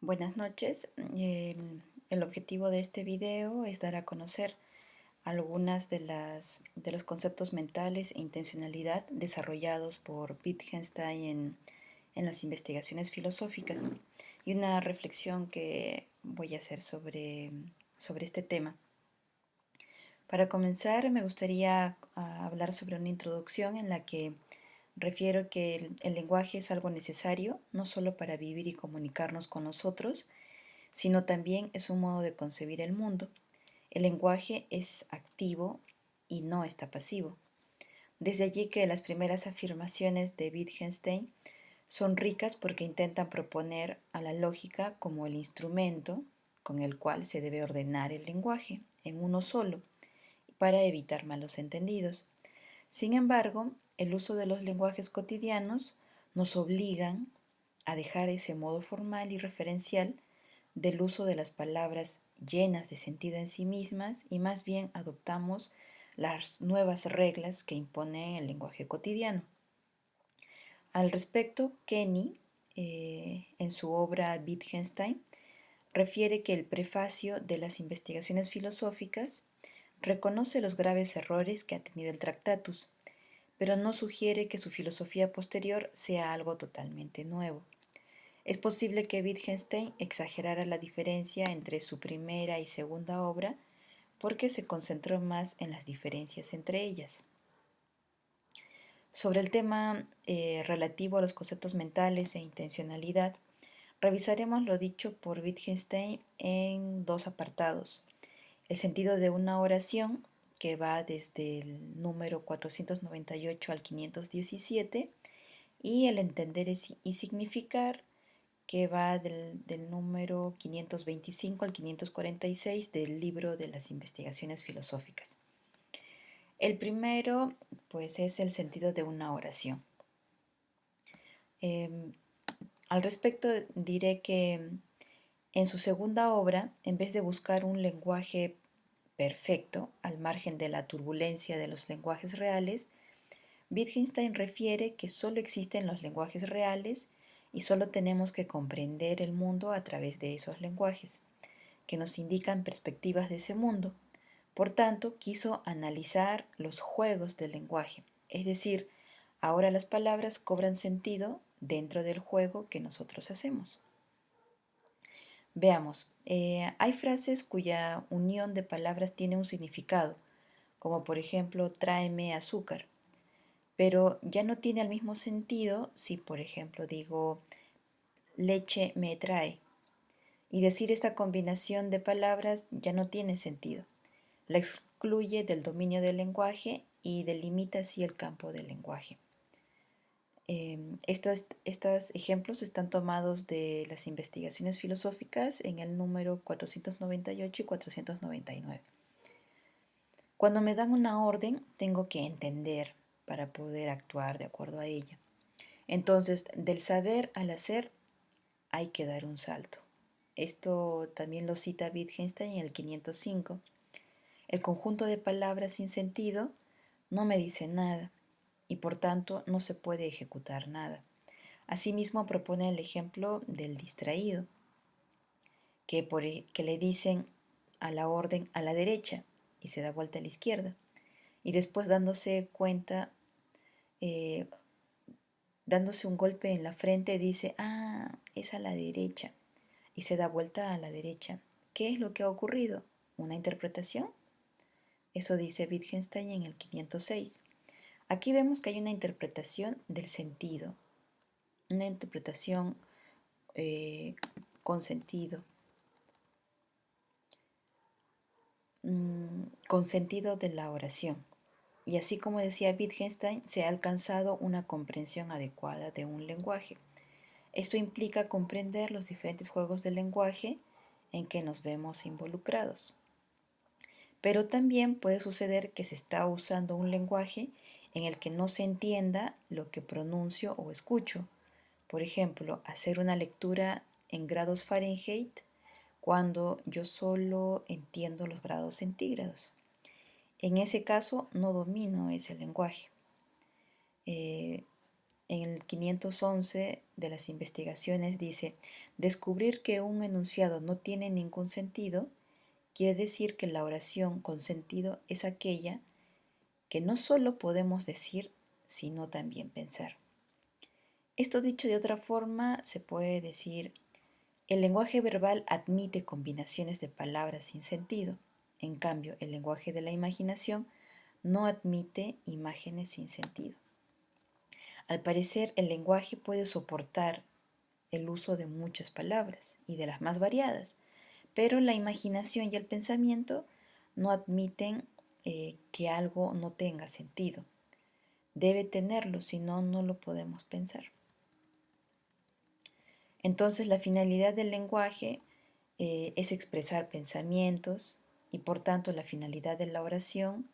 Buenas noches. El objetivo de este video es dar a conocer algunas de los conceptos mentales e intencionalidad desarrollados por Wittgenstein en las investigaciones filosóficas y una reflexión que voy a hacer sobre este tema. Para comenzar, me gustaría hablar sobre una introducción en la que refiero que el lenguaje es algo necesario, no solo para vivir y comunicarnos con nosotros, sino también es un modo de concebir el mundo. El lenguaje es activo y no está pasivo. Desde allí que las primeras afirmaciones de Wittgenstein son ricas porque intentan proponer a la lógica como el instrumento con el cual se debe ordenar el lenguaje en uno solo para evitar malos entendidos. Sin embargo, el uso de los lenguajes cotidianos nos obligan a dejar ese modo formal y referencial del uso de las palabras llenas de sentido en sí mismas y más bien adoptamos las nuevas reglas que impone el lenguaje cotidiano. Al respecto, Kenny, en su obra Wittgenstein, refiere que el prefacio de las investigaciones filosóficas reconoce los graves errores que ha tenido el Tractatus, pero no sugiere que su filosofía posterior sea algo totalmente nuevo. Es posible que Wittgenstein exagerara la diferencia entre su primera y segunda obra porque se concentró más en las diferencias entre ellas. Sobre el tema relativo a los conceptos mentales e intencionalidad, revisaremos lo dicho por Wittgenstein en dos apartados. El sentido de una oración, que va desde el número 498 al 517, y el entender y significar, que va del número 525 al 546 del libro de las investigaciones filosóficas. El primero, pues, es el sentido de una oración. Eh, Al respecto, diré que en su segunda obra, en vez de buscar un lenguaje perfecto, al margen de la turbulencia de los lenguajes reales, Wittgenstein refiere que solo existen los lenguajes reales y solo tenemos que comprender el mundo a través de esos lenguajes, que nos indican perspectivas de ese mundo. Por tanto, quiso analizar los juegos del lenguaje, es decir, ahora las palabras cobran sentido dentro del juego que nosotros hacemos. Veamos, hay frases cuya unión de palabras tiene un significado, como por ejemplo tráeme azúcar, pero ya no tiene el mismo sentido si por ejemplo digo leche me trae. Y decir esta combinación de palabras ya no tiene sentido. La excluye del dominio del lenguaje y delimita así el campo del lenguaje. Estos ejemplos están tomados de las investigaciones filosóficas en el número 498 y 499. Cuando me dan una orden, tengo que entender para poder actuar de acuerdo a ella. Entonces, del saber al hacer hay que dar un salto. Esto también lo cita Wittgenstein en el 505. El conjunto de palabras sin sentido no me dice nada y por tanto no se puede ejecutar nada. Asimismo propone el ejemplo del distraído, que le dicen a la orden a la derecha y se da vuelta a la izquierda. Y después eh, dándose un golpe en la frente, dice, es a la derecha. Y se da vuelta a la derecha. ¿Qué es lo que ha ocurrido? ¿Una interpretación? Eso dice Wittgenstein en el 506. Aquí vemos que hay una interpretación del sentido, una interpretación eh, con sentido, con sentido de la oración. Y así como decía Wittgenstein, se ha alcanzado una comprensión adecuada de un lenguaje. Esto implica comprender los diferentes juegos del lenguaje en que nos vemos involucrados. Pero también puede suceder que se está usando un lenguaje en el que no se entienda lo que pronuncio o escucho. Por ejemplo, hacer una lectura en grados Fahrenheit cuando yo solo entiendo los grados centígrados. En ese caso no domino ese lenguaje. En el 511 de las investigaciones dice, Descubrir que un enunciado no tiene ningún sentido quiere decir que la oración con sentido es aquella que no solo podemos decir, sino también pensar. Esto dicho de otra forma, se puede decir, el lenguaje verbal admite combinaciones de palabras sin sentido. En cambio, el lenguaje de la imaginación no admite imágenes sin sentido. Al parecer, el lenguaje puede soportar el uso de muchas palabras y de las más variadas, pero la imaginación y el pensamiento no admiten que algo no tenga sentido. Debe tenerlo, si no, no lo podemos pensar. Entonces, la finalidad del lenguaje es expresar pensamientos y por tanto la finalidad de la oración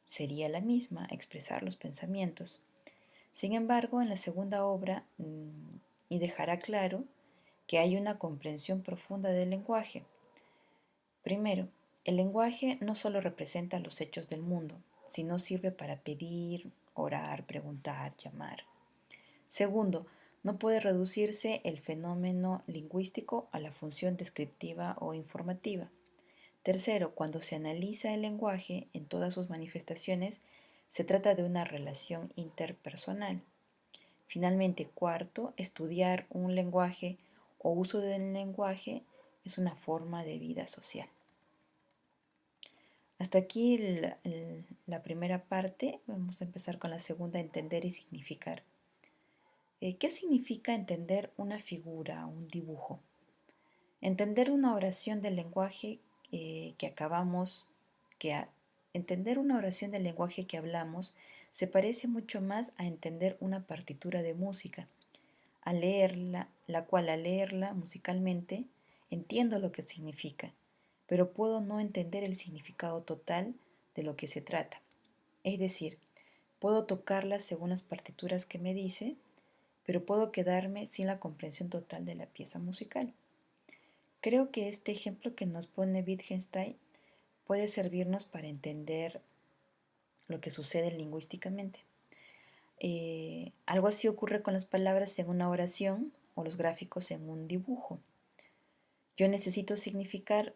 sería la misma, expresar los pensamientos. Sin embargo, en la segunda obra, y dejará claro que hay una comprensión profunda del lenguaje. Primero, el lenguaje no solo representa los hechos del mundo, sino sirve para pedir, orar, preguntar, llamar. Segundo, no puede reducirse el fenómeno lingüístico a la función descriptiva o informativa. Tercero, cuando se analiza el lenguaje en todas sus manifestaciones, se trata de una relación interpersonal. Finalmente, cuarto, estudiar un lenguaje o uso del lenguaje es una forma de vida social. Hasta aquí la primera parte. Vamos a empezar con la segunda, entender y significar. ¿Qué significa entender una figura, un dibujo? Entender una oración del lenguaje entender una oración del lenguaje que hablamos se parece mucho más a entender una partitura de música, a leerla, la cual al leerla musicalmente entiendo lo que significa, pero puedo no entender el significado total de lo que se trata. Es decir, puedo tocarla según las partituras que me dice, pero puedo quedarme sin la comprensión total de la pieza musical. Creo que este ejemplo que nos pone Wittgenstein puede servirnos para entender lo que sucede lingüísticamente. Algo así ocurre con las palabras en una oración o los gráficos en un dibujo. Yo necesito significar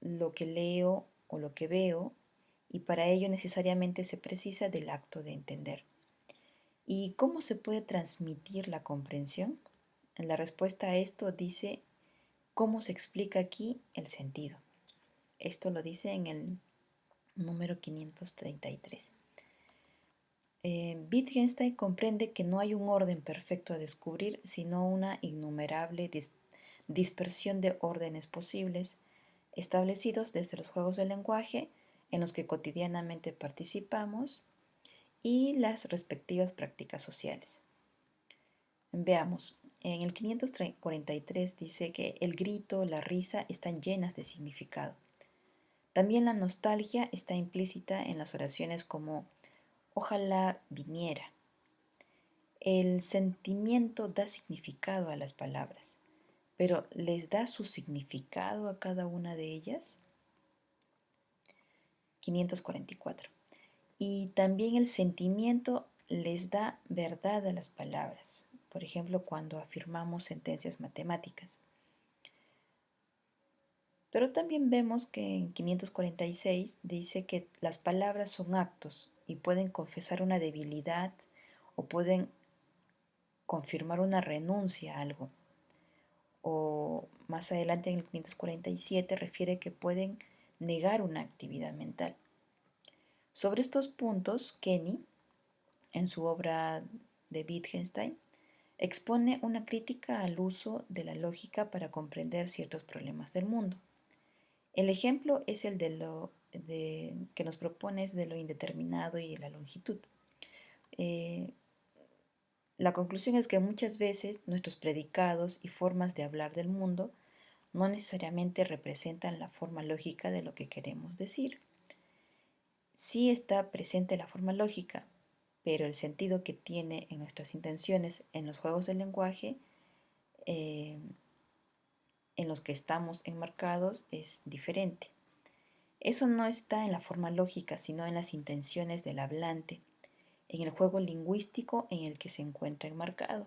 lo que leo o lo que veo y para ello necesariamente se precisa del acto de entender. ¿Y cómo se puede transmitir la comprensión? La respuesta a esto dice cómo se explica aquí el sentido. Esto lo dice en el número 533. Wittgenstein comprende que no hay un orden perfecto a descubrir, sino una innumerable dispersión de órdenes posibles, establecidos desde los juegos del lenguaje en los que cotidianamente participamos y las respectivas prácticas sociales. Veamos, en el 543 dice que el grito, la risa están llenas de significado. También la nostalgia está implícita en las oraciones como ojalá viniera. El sentimiento da significado a las palabras, pero ¿les da su significado a cada una de ellas? 544. Y también el sentimiento les da verdad a las palabras, por ejemplo, cuando afirmamos sentencias matemáticas. Pero también vemos que en 546 dice que las palabras son actos y pueden confesar una debilidad o pueden confirmar una renuncia a algo. O más adelante en el 547 refiere que pueden negar una actividad mental. Sobre estos puntos, Kenny, en su obra de Wittgenstein, expone una crítica al uso de la lógica para comprender ciertos problemas del mundo. El ejemplo es el que nos propone es de lo indeterminado y la longitud. La conclusión es que muchas veces nuestros predicados y formas de hablar del mundo no necesariamente representan la forma lógica de lo que queremos decir. Sí está presente la forma lógica, pero el sentido que tiene en nuestras intenciones en los juegos del lenguaje en los que estamos enmarcados es diferente. Eso no está en la forma lógica, sino en las intenciones del hablante, en el juego lingüístico en el que se encuentra enmarcado.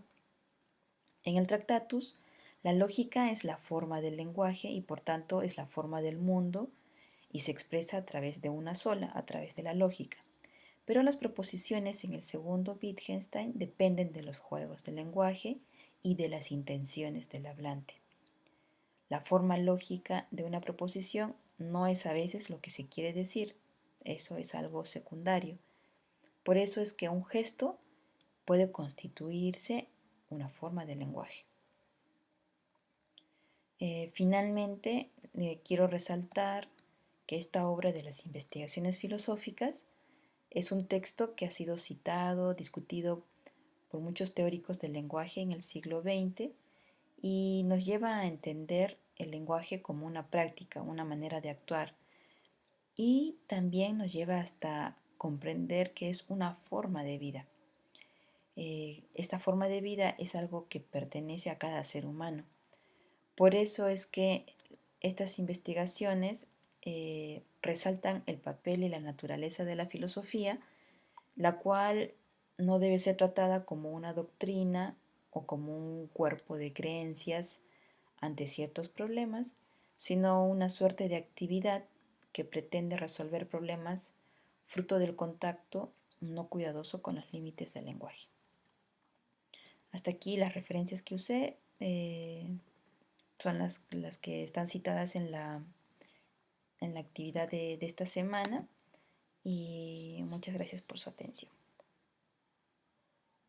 En el Tractatus, La lógica es la forma del lenguaje y por tanto es la forma del mundo y se expresa a través de una sola, a través de la lógica. Pero las proposiciones en el segundo Wittgenstein dependen de los juegos del lenguaje y de las intenciones del hablante. La forma lógica de una proposición no es a veces lo que se quiere decir, eso es algo secundario. Por eso es que un gesto puede constituirse una forma de lenguaje. Finalmente, quiero resaltar que esta obra de las investigaciones filosóficas es un texto que ha sido citado, discutido por muchos teóricos del lenguaje en el siglo XX y nos lleva a entender el lenguaje como una práctica, una manera de actuar y también nos lleva hasta comprender que es una forma de vida. Esta forma de vida es algo que pertenece a cada ser humano. Por eso es que estas investigaciones resaltan el papel y la naturaleza de la filosofía, la cual no debe ser tratada como una doctrina o como un cuerpo de creencias ante ciertos problemas, sino una suerte de actividad que pretende resolver problemas fruto del contacto no cuidadoso con los límites del lenguaje. Hasta aquí las referencias que usé son las que están citadas en la actividad de esta semana y muchas gracias por su atención.